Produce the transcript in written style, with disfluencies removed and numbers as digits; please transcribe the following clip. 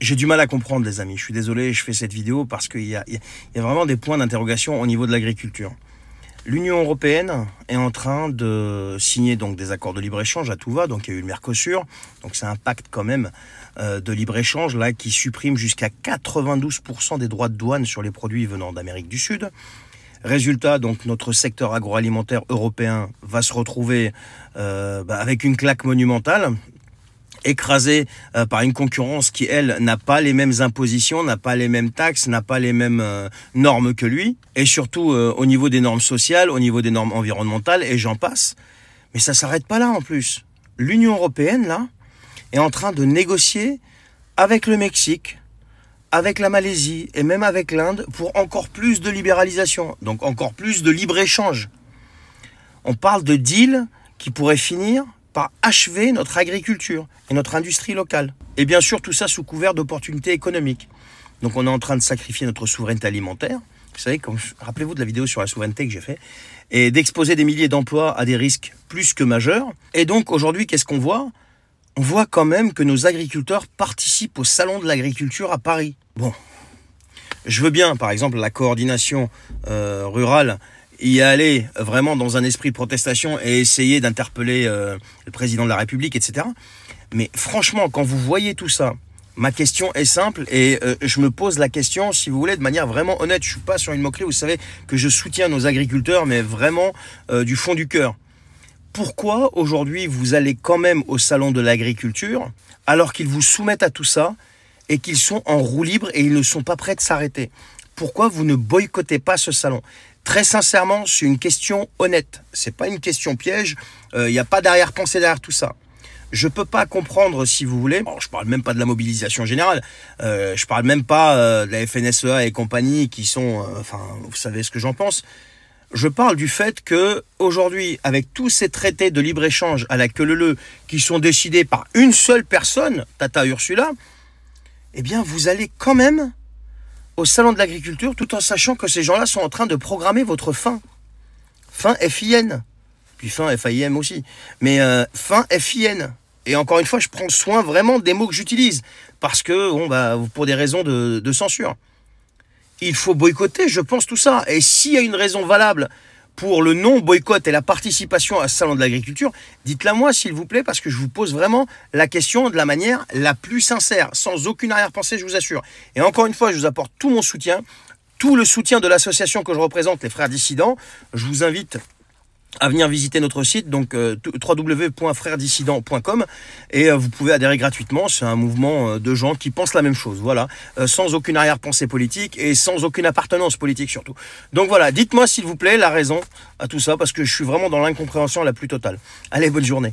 J'ai du mal à comprendre, les amis. Je suis désolé, je fais cette vidéo parce qu'il y a vraiment des points d'interrogation au niveau de l'agriculture. L'Union européenne est en train de signer donc des accords de libre-échange à tout va. Donc il y a eu le Mercosur, donc c'est un pacte quand même de libre-échange là qui supprime jusqu'à 92% des droits de douane sur les produits venant d'Amérique du Sud. Résultat, donc notre secteur agroalimentaire européen va se retrouver avec une claque monumentale, écrasé par une concurrence qui, elle, n'a pas les mêmes impositions, n'a pas les mêmes taxes, n'a pas les mêmes normes que lui, et surtout au niveau des normes sociales, au niveau des normes environnementales, et j'en passe. Mais ça s'arrête pas là en plus. L'Union européenne, là, est en train de négocier avec le Mexique, avec la Malaisie, et même avec l'Inde, pour encore plus de libéralisation, donc encore plus de libre-échange. On parle de deals qui pourraient finir par achever notre agriculture et notre industrie locale. Et bien sûr, tout ça sous couvert d'opportunités économiques. Donc on est en train de sacrifier notre souveraineté alimentaire. Vous savez, rappelez-vous de la vidéo sur la souveraineté que j'ai fait, et d'exposer des milliers d'emplois à des risques plus que majeurs. Et donc aujourd'hui, qu'est-ce qu'on voit? On voit quand même que nos agriculteurs participent au salon de l'agriculture à Paris. Bon, je veux bien, par exemple, la coordination rurale, y aller vraiment dans un esprit de protestation et essayer d'interpeller le président de la République, etc. Mais franchement, quand vous voyez tout ça, ma question est simple et je me pose la question, si vous voulez, de manière vraiment honnête. Je ne suis pas sur une moquerie, vous savez que je soutiens nos agriculteurs, mais vraiment du fond du cœur. Pourquoi aujourd'hui vous allez quand même au salon de l'agriculture alors qu'ils vous soumettent à tout ça et qu'ils sont en roue libre et ils ne sont pas prêts de s'arrêter? Pourquoi vous ne boycottez pas ce salon? Très sincèrement, c'est une question honnête. C'est pas une question piège. Il n'y a pas d'arrière-pensée derrière tout ça. Je peux pas comprendre, si vous voulez. Bon, je parle même pas de la mobilisation générale. Je parle même pas de la FNSEA et compagnie qui sont. Enfin, vous savez ce que j'en pense. Je parle du fait que aujourd'hui, avec tous ces traités de libre-échange à la queue leu qui sont décidés par une seule personne, Tata Ursula, eh bien, vous allez quand même au salon de l'agriculture, tout en sachant que ces gens-là sont en train de programmer votre fin. Fin F-I-N. Puis fin F-A-I-M aussi. Mais fin F-I-N. Et encore une fois, je prends soin vraiment des mots que j'utilise. Parce que, bon, pour des raisons de censure. Il faut boycotter, je pense, tout ça. Et s'il y a une raison valable pour le non-boycott et la participation à ce salon de l'agriculture, dites-la moi, s'il vous plaît, parce que je vous pose vraiment la question de la manière la plus sincère, sans aucune arrière-pensée, je vous assure. Et encore une fois, je vous apporte tout mon soutien, tout le soutien de l'association que je représente, les Frères Dissidents. Je vous invite à venir visiter notre site, donc www.freresdissidents.com, et vous pouvez adhérer gratuitement. C'est un mouvement de gens qui pensent la même chose, voilà, sans aucune arrière-pensée politique et sans aucune appartenance politique surtout. Donc voilà, dites-moi s'il vous plaît la raison à tout ça, parce que je suis vraiment dans l'incompréhension la plus totale. Allez, bonne journée.